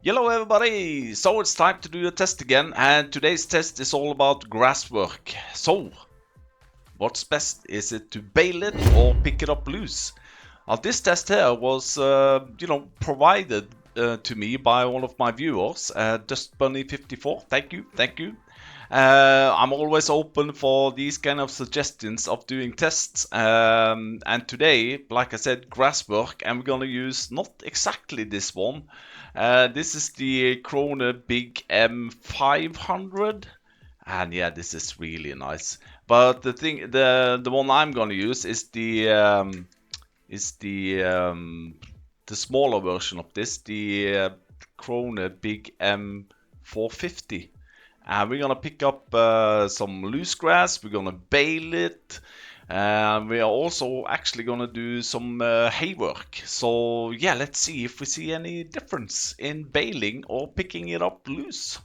Hello everybody! So it's time to do a test again, and today's test is all about grass work. So, what's best? Is it to bale it or pick it up loose? This test here was, provided to me by one of my viewers, DustBunny54. Thank you. I'm always open for these kind of suggestions of doing tests. And today, like I said, grass work, and we're gonna use not exactly this one. This is the Krone Big M500. And yeah, this is really nice. But the one I'm gonna use is the smaller version of this, the Krone Big M450. And we're gonna pick up some loose grass. We're gonna bale it. And we are also actually gonna do some hay work. So yeah, let's see if we see any difference in baling or picking it up loose.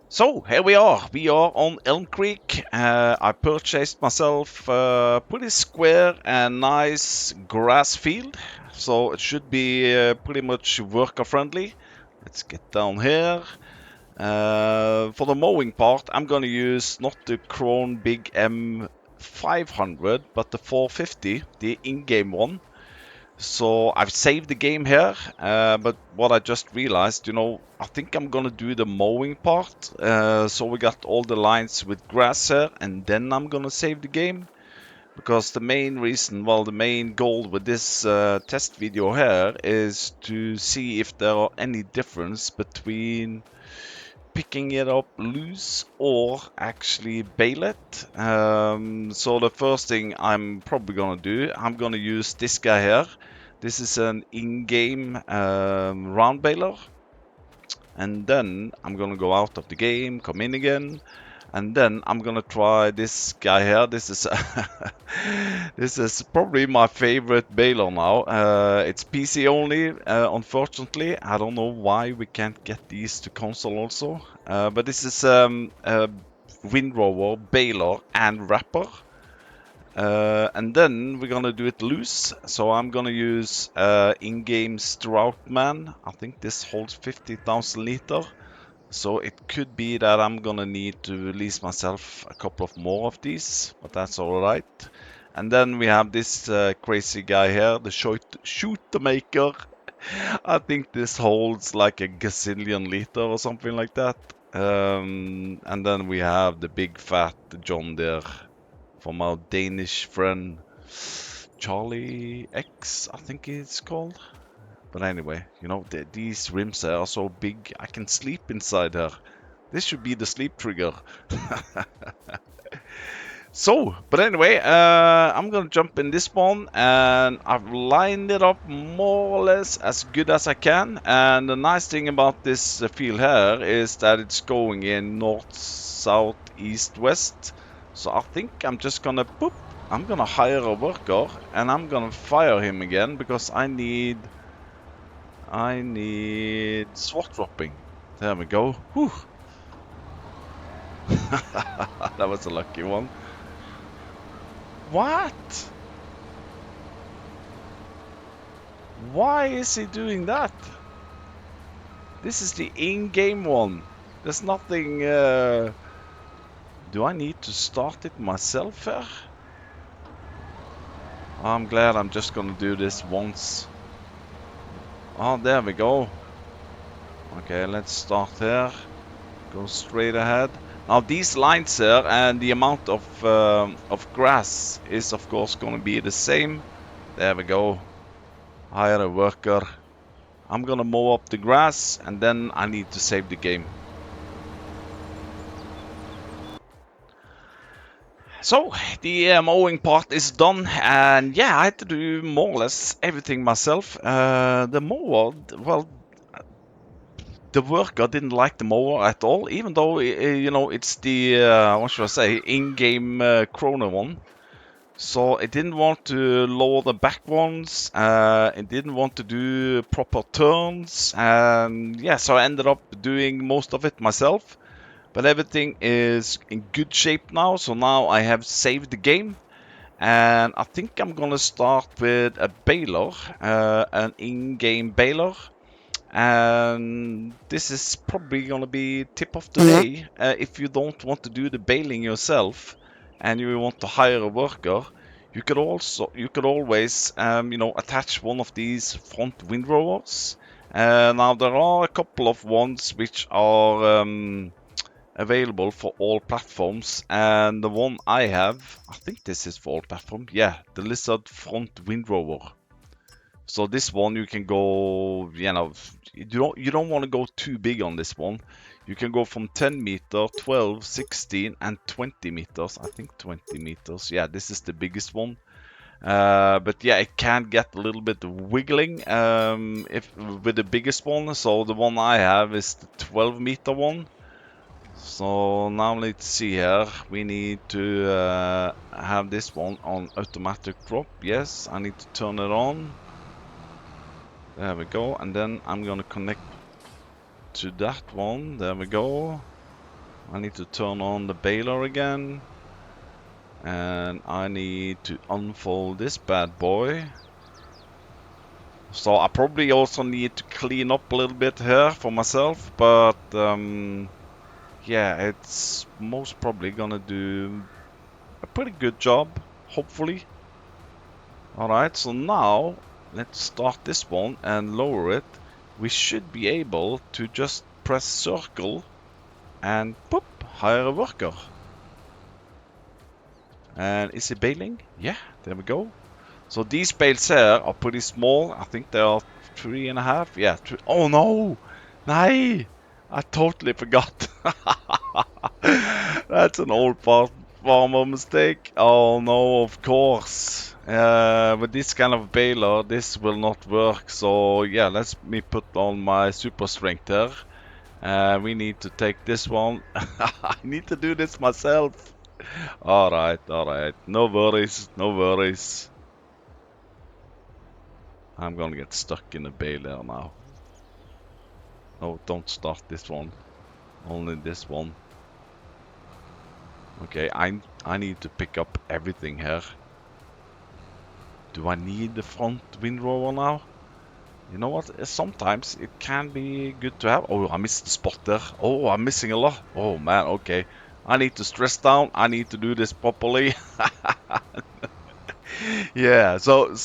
So here we are. We are on Elm Creek. I purchased myself a pretty square and nice grass field, so it should be pretty much worker friendly. Let's get down here. For the mowing part, I'm gonna use not the Krone Big M500, but the 450, the in-game one. So I've saved the game here, but what I just realized, I think I'm gonna do the mowing part. So we got all the lines with grass here, and then I'm gonna save the game. Because the main reason, the main goal with this test video here is to see if there are any difference between picking it up loose or actually bale it. So the first thing I'm probably gonna do, I'm gonna use this guy here. This is an in-game round baler, and then I'm gonna go out of the game, come in again, and then I'm gonna try this guy here. This is this is probably my favorite baler now. It's PC only, unfortunately. I don't know why we can't get these to console also. But this is a windrower, baler, and wrapper. And then we're gonna do it loose. So I'm gonna use in-game Stroutman. I think this holds 50,000 liter. So it could be that I'm gonna need to release myself a couple of more of these, but that's alright. And then we have this crazy guy here, the shooter maker. I think this holds like a gazillion liter or something like that. And then we have the big fat John Deere from our Danish friend Charlie X, I think it's called. But anyway, these rims are so big, I can sleep inside her. This should be the sleep trigger. But anyway, I'm gonna jump in this one, and I've lined it up more or less as good as I can. And the nice thing about this field here is that it's going in north, south, east, west. So I think I'm just gonna I'm gonna hire a worker, and I'm gonna fire him again because I need swat dropping. There we go. Whew. That was a lucky one. What? Why is he doing that? This is the in-game one. There's nothing... Do I need to start it myself here? I'm glad I'm just gonna do this once. Oh, there we go. Okay, let's start here. Go straight ahead. Now these lines here and the amount of grass is of course going to be the same. There we go. Hire a worker. I'm gonna mow up the grass, and then I need to save the game. So the mowing part is done, and yeah, I had to do more or less everything myself. The mower, the worker didn't like the mower at all, even though it's the what should I say, in-game Krone one. So it didn't want to lower the back ones. It didn't want to do proper turns, and yeah, so I ended up doing most of it myself. But everything is in good shape now. So now I have saved the game. And I think I'm gonna start with a baler, an in-game baler. And this is probably gonna be tip of the day. If you don't want to do the baling yourself and you want to hire a worker, you could always attach one of these front windrowers. Now there are a couple of ones which are available for all platforms, and the one I have, I think this is for all platforms. Yeah, the Lizard front windrower. So this one you can go, you don't want to go too big on this one. You can go from 10 meter, 12, 16, and 20 meters. I think 20 meters. Yeah, this is the biggest one. But yeah, it can get a little bit wiggling if with the biggest one. So the one I have is the 12-meter one. So now let's see here. We need to have this one on automatic drop. Yes, I need to turn it on. There we go. And then I'm gonna connect to that one. There we go. I need to turn on the baler again. And I need to unfold this bad boy. So I probably also need to clean up a little bit here for myself. But yeah, it's most probably gonna do a pretty good job, hopefully. Alright, so now let's start this one and lower it. We should be able to just press circle and boop, hire a worker. And is it baling? Yeah, there we go. So these bales here are pretty small. I think they are 3.5. Yeah, oh no! Nay! I totally forgot. That's an old farmer mistake. Oh no, of course. With this kind of baler, this will not work. So yeah, let's me put on my super strength here. We need to take this one. I need to do this myself. Alright, alright. No worries, no worries. I'm gonna get stuck in the baler now. No, don't start this one. Only this one. Okay, I need to pick up everything here. Do I need the front windrower now? You know what? Sometimes it can be good to have. Oh, I missed the spot there. Oh, I'm missing a lot. Oh man, okay. I need to stress down. I need to do this properly. Yeah, so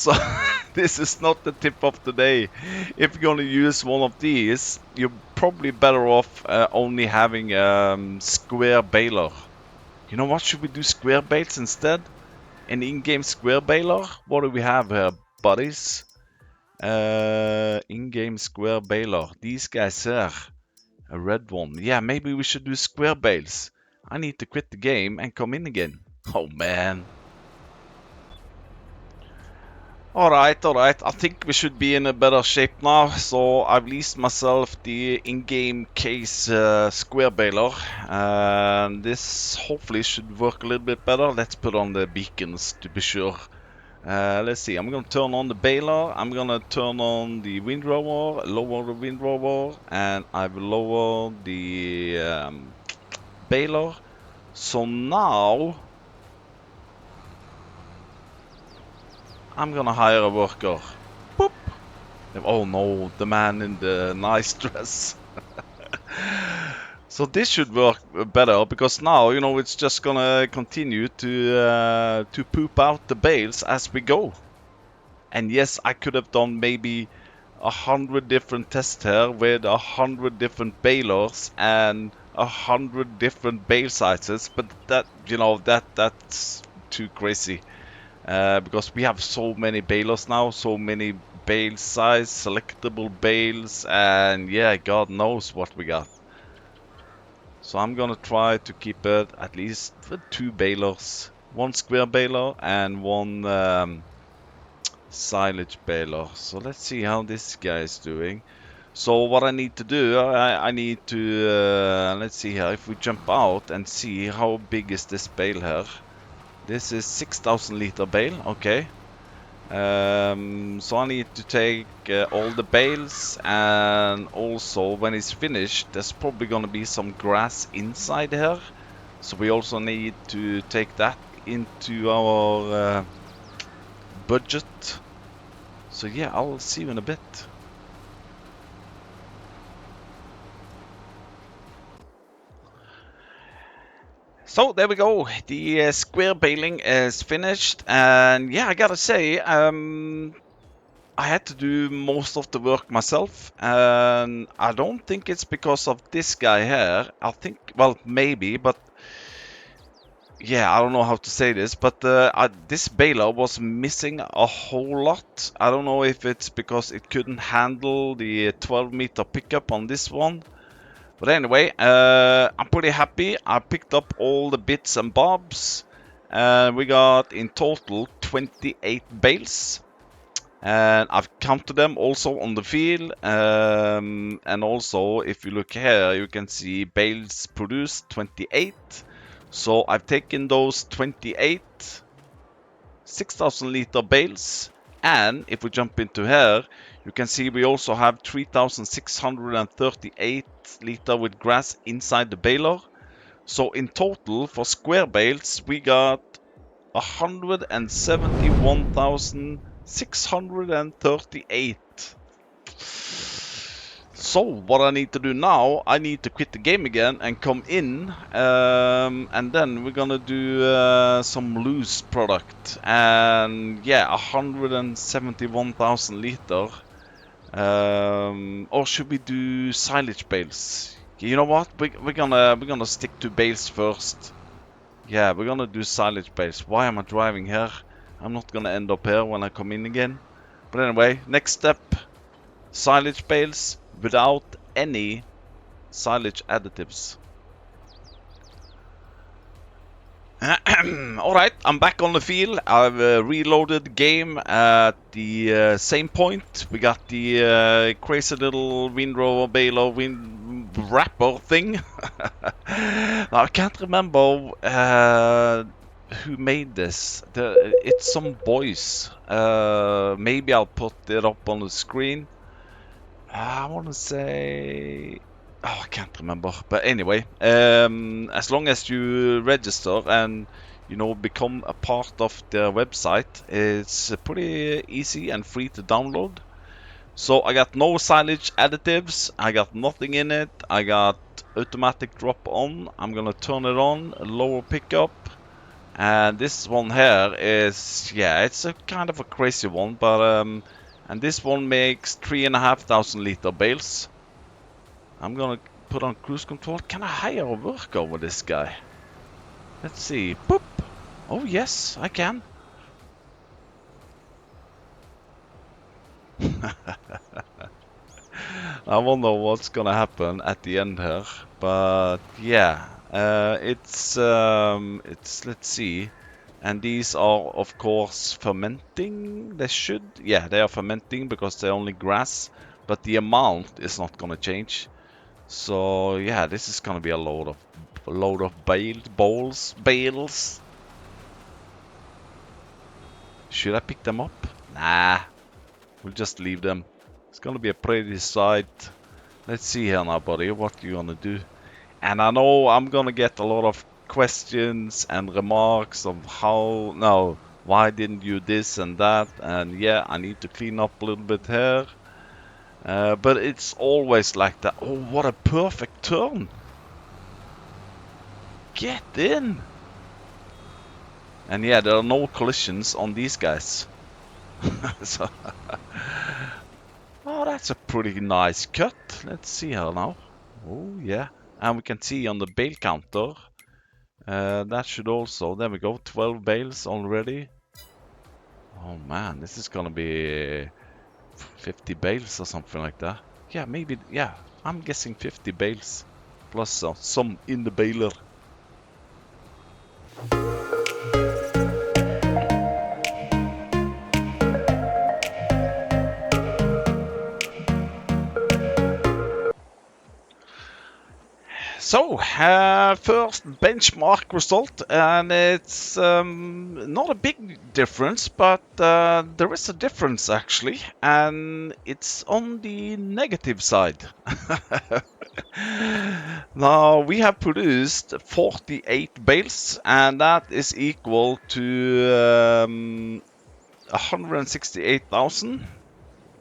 this is not the tip of the day. If you're gonna use one of these, you're probably better off only having square baler. You know what? Should we do square bales instead? An in-game square baler? What do we have here, buddies? In-game square baler. These guys here. A red one. Yeah, maybe we should do square bales. I need to quit the game and come in again. Oh man. Alright, alright. I think we should be in a better shape now. So I've leased myself the in-game case square baler. And this hopefully should work a little bit better. Let's put on the beacons to be sure. Let's see. I'm going to turn on the baler. I'm going to turn on the windrower, lower the windrower. And I've lowered the baler. So now I'm gonna hire a worker. Boop. Oh no, the man in the nice dress. So this should work better because now, you know, it's just gonna continue to poop out the bales as we go. And yes, I could have done maybe 100 different tests here with 100 different balers and 100 different bale sizes, but that, you know, that's too crazy. Because we have so many balers now, so many bale size, selectable bales, and yeah, God knows what we got. So I'm gonna try to keep it at least with 2 balers, 1 square baler and 1 silage baler. So let's see how this guy is doing. So what I need to do, I need to, let's see here, if we jump out and see how big is this bale here. This is 6,000 liter bale, okay. So I need to take all the bales, and also when it's finished, there's probably gonna be some grass inside here. So we also need to take that into our budget. So yeah, I'll see you in a bit. So there we go. The square baling is finished, and yeah, I gotta say, I had to do most of the work myself, and I don't think it's because of this guy here. I think, well, maybe, but yeah, I don't know how to say this, but this baler was missing a whole lot. I don't know if it's because it couldn't handle the 12-meter pickup on this one. But anyway, I'm pretty happy. I picked up all the bits and bobs. We got in total 28 bales. And I've counted them also on the field. And also, if you look here, you can see bales produced 28. So I've taken those 28 6,000 liter bales. And if we jump into here, you can see we also have 3,638 liter with grass inside the baler. So in total, for square bales, we got 171,638. So what I need to do now, I need to quit the game again and come in, and then we're gonna do some loose product, and yeah, 171,000 liter. Or should we do silage bales? You know what? We're gonna stick to bales first. Yeah, we're gonna do silage bales. Why am I driving here? I'm not gonna end up here when I come in again. But anyway, next step. Silage bales without any silage additives. Alright, I'm back on the field. I've reloaded the game at the same point. We got the crazy little windrower baler wind wrapper thing. Now, I can't remember who made this. It's some boys. Maybe I'll put it up on the screen. I want to say, oh, I can't remember. But anyway, as long as you register and become a part of their website, it's pretty easy and free to download. So I got no silage additives. I got nothing in it. I got automatic drop on. I'm gonna turn it on. Lower pickup. And this one here is, yeah, it's a kind of a crazy one, but and this one makes 3,500 liter bales. I'm gonna put on cruise control. Can I hire a worker with this guy? Let's see. Boop. Oh yes, I can. I wonder what's gonna happen at the end here, but yeah, it's let's see, and these are of course fermenting. Yeah, they are fermenting because they're only grass, but the amount is not gonna change. So yeah, this is gonna be a load of bales. Should I pick them up? Nah, we'll just leave them. It's gonna be a pretty sight. Let's see here now, buddy, what you gonna do. And I know I'm gonna get a lot of questions and remarks of why didn't you this and that, and yeah, I need to clean up a little bit here. But it's always like that. Oh, what a perfect turn. Get in. And yeah, there are no collisions on these guys. So oh, that's a pretty nice cut. Let's see here now. Oh, yeah. And we can see on the bale counter, that should also, there we go, 12 bales already. Oh man, this is gonna be 50 bales or something like that. Yeah, maybe, yeah, I'm guessing 50 bales. Plus some in the baler. So, first benchmark result, and it's not a big difference, but there is a difference actually, and it's on the negative side. Now, we have produced 48 bales, and that is equal to 168,000.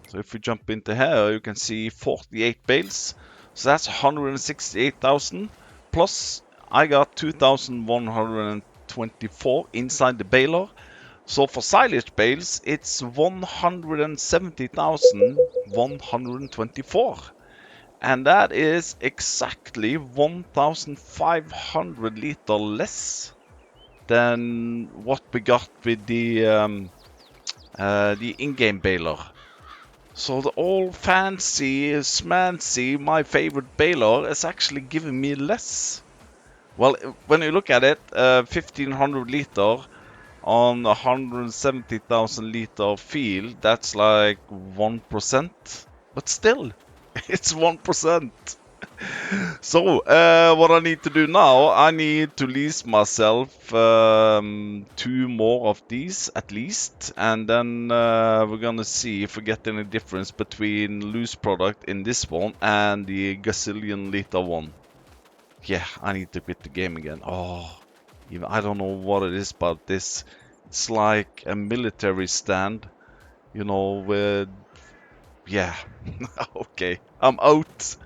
So if we jump into here, you can see 48 bales. So that's 168,000. Plus, I got 2,124 inside the baler. So for silage bales, it's 170,124. And that is exactly 1,500 liter less than what we got with the in-game baler. So the old fancy, smancy, my favorite baler is actually giving me less. Well, when you look at it, 1,500 liter on 170,000 liter field, that's like 1%. But still, it's 1%. So, what I need to do now, I need to lease myself 2 more of these at least, and then we're gonna see if we get any difference between loose product in this one and the gazillion liter one. Yeah, I need to quit the game again. Oh, even I don't know what it is about this. It's like a military stand, you know, with yeah. Okay, I'm out.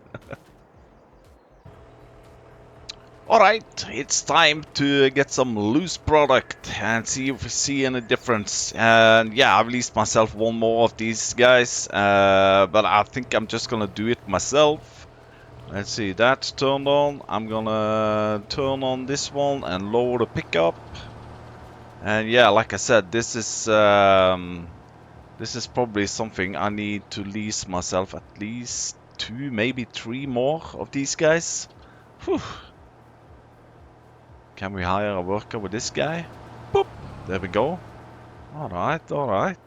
Alright, it's time to get some loose product and see if we see any difference. And yeah, I've leased myself one more of these guys, but I think I'm just gonna do it myself. Let's see, that's turned on. I'm gonna turn on this one and lower the pickup. And yeah, like I said, this is probably something I need to lease myself at least 2, maybe 3 more of these guys. Whew. Can we hire a worker with this guy? Boop! There we go. Alright, alright.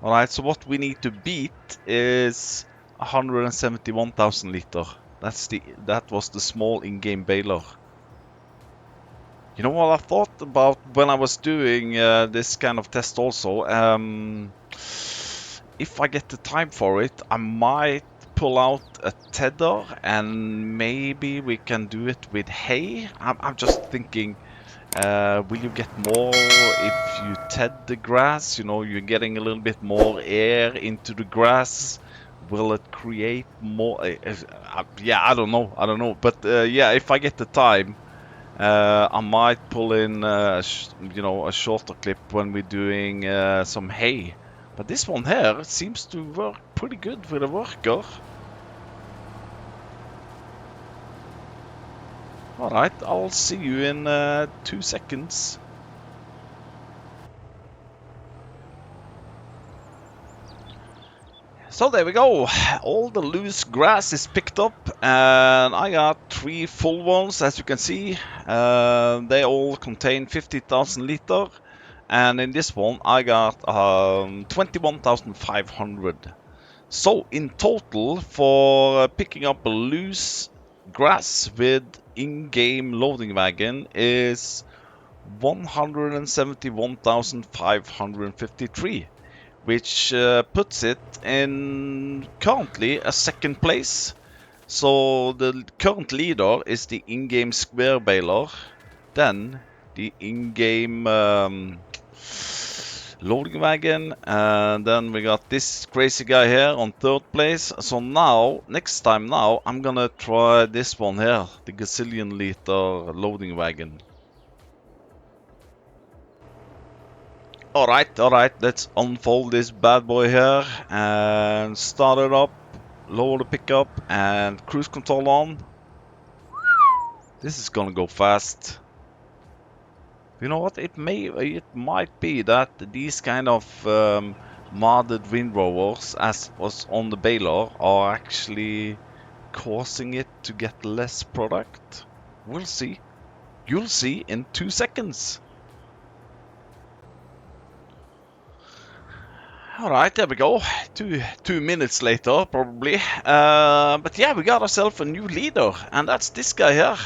Alright, so what we need to beat is 171,000 liter. That was the small in-game baler. You know what I thought about when I was doing this kind of test also? If I get the time for it, I might pull out a tether and maybe we can do it with hay. I'm just thinking, will you get more if you ted the grass? You know, you're getting a little bit more air into the grass. Will it create more? Yeah, I don't know. But yeah, if I get the time, I might pull in, you know, a shorter clip when we're doing some hay. But this one here seems to work pretty good with a worker. Alright, I'll see you in 2 seconds. So there we go. All the loose grass is picked up, and I got 3 full ones, as you can see. They all contain 50,000 liter, and in this one I got 21,500. So in total, for picking up a loose grass with in-game loading wagon is 171,553, which puts it in currently a second place. So the current leader is the in-game square baler, then the in-game loading wagon, and then we got this crazy guy here on 3rd place. So now, next time now, I'm gonna try this one here, the gazillion liter loading wagon. Alright, let's unfold this bad boy here and start it up, lower the pickup and cruise control on. This is gonna go fast. You know what, it might be that these kind of modded windrowers, as was on the baler, are actually causing it to get less product. We'll see. You'll see in 2 seconds. All right, there we go. Two minutes later, probably. But yeah, we got ourselves a new leader, and that's this guy here.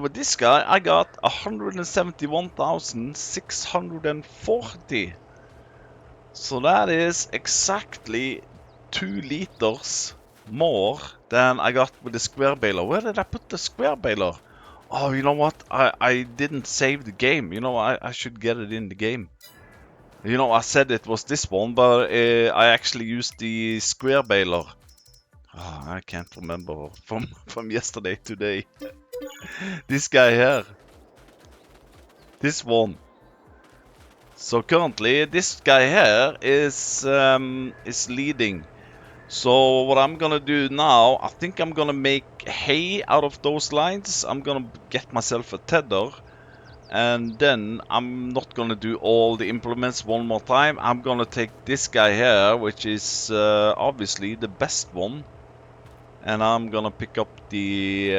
With this guy, I got 171,640. So that is exactly 2 liters more than I got with the square baler. Where did I put the square baler? Oh, you know what? I didn't save the game. You know, I should get it in the game. You know, I said it was this one, but I actually used the square baler. Oh, I can't remember from yesterday today. This guy here. This one. So currently, this guy here is leading. So what I'm gonna do now, I think I'm gonna make hay out of those lines. I'm gonna get myself a tether. And then I'm not gonna do all the implements one more time. I'm gonna take this guy here, which is obviously the best one, and I'm gonna pick up the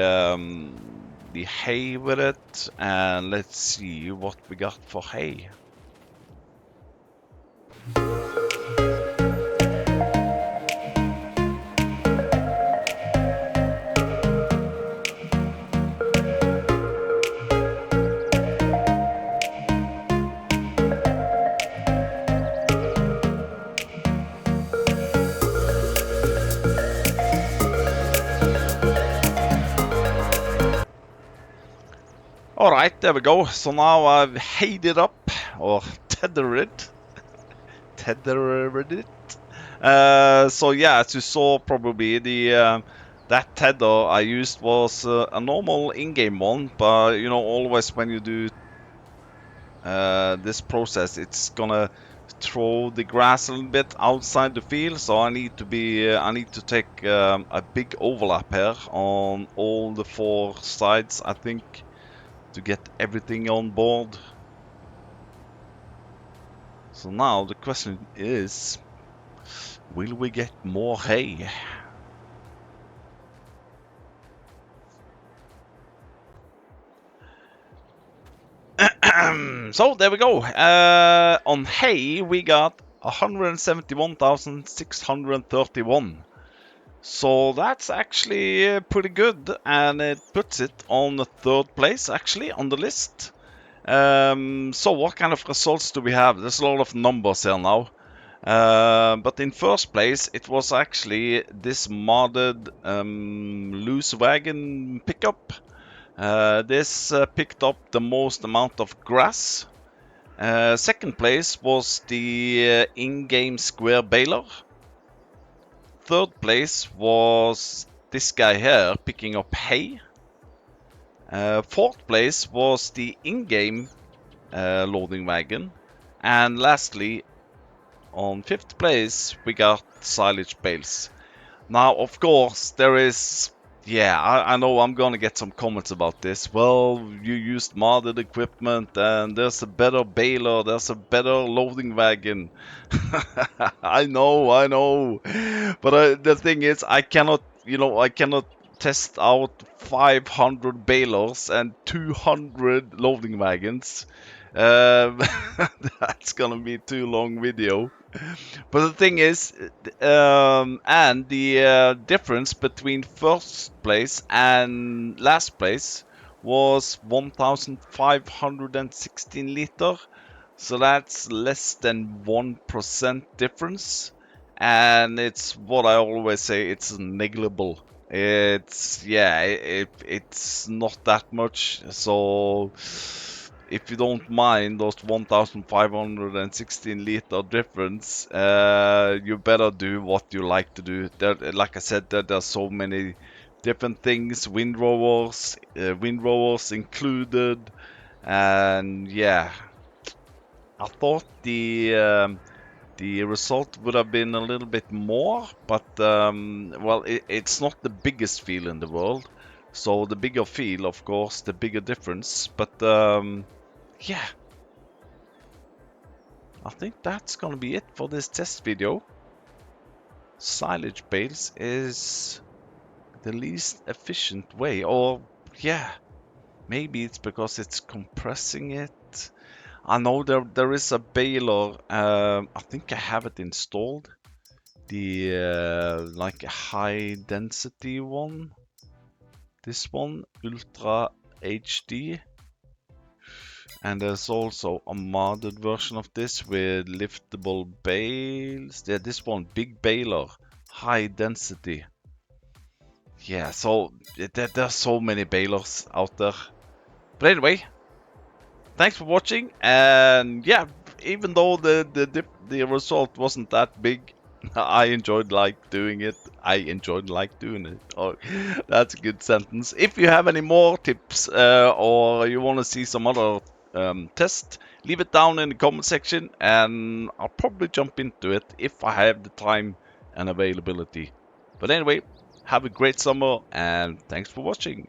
hay with it. And let's see what we got for hay. Alright, there we go. So now I've hayed it up, or tethered it. So yeah, as you saw probably, that tether I used was a normal in-game one, but you know, always when you do this process, it's gonna throw the grass a little bit outside the field, so I need to take a big overlap here on all the 4 sides, I think, to get everything on board. So now the question is, will we get more hay? So there we go. On hay we got 171,631. So that's actually pretty good, and it puts it on the 3rd place actually on the list. So what kind of results do we have? There's a lot of numbers here now. But in first place, it was actually this modded loose wagon pickup. This picked up the most amount of grass. Second place was the in-game square baler. Third place was this guy here picking up hay. Fourth place was the in-game loading wagon. And lastly, on 5th place, we got silage bales. Now, of course, there is... Yeah, I know I'm gonna get some comments about this. Well, you used modded equipment, and there's a better baler, there's a better loading wagon. I know. But the thing is, I cannot test out 500 balers and 200 loading wagons. That's gonna be too long video. But the thing is, and the difference between first place and last place was 1,516 liter. So that's less than 1% difference. And it's what I always say, it's negligible. It's not that much. So if you don't mind those 1,516 liter difference, you better do what you like to do. Like I said, there's so many different things, windrowers included, and yeah, I thought the result would have been a little bit more, but well, it's not the biggest field in the world. So the bigger field, of course, the bigger difference. But yeah, I think that's gonna be it for this test video. Silage bales is the least efficient way, or yeah, maybe it's because it's compressing it. I know there is a baler. I think I have it installed. The like a high density one. This one, Ultra HD. And there's also a modded version of this with liftable bales. Yeah, this one, big baler, high density. Yeah, so there's so many balers out there. But anyway, thanks for watching. And yeah, even though the result wasn't that big, I enjoyed doing it. I enjoyed doing it. Oh, that's a good sentence. If you have any more tips or you want to see some other test, leave it down in the comment section, and I'll probably jump into it if I have the time and availability. But anyway, have a great summer, and thanks for watching.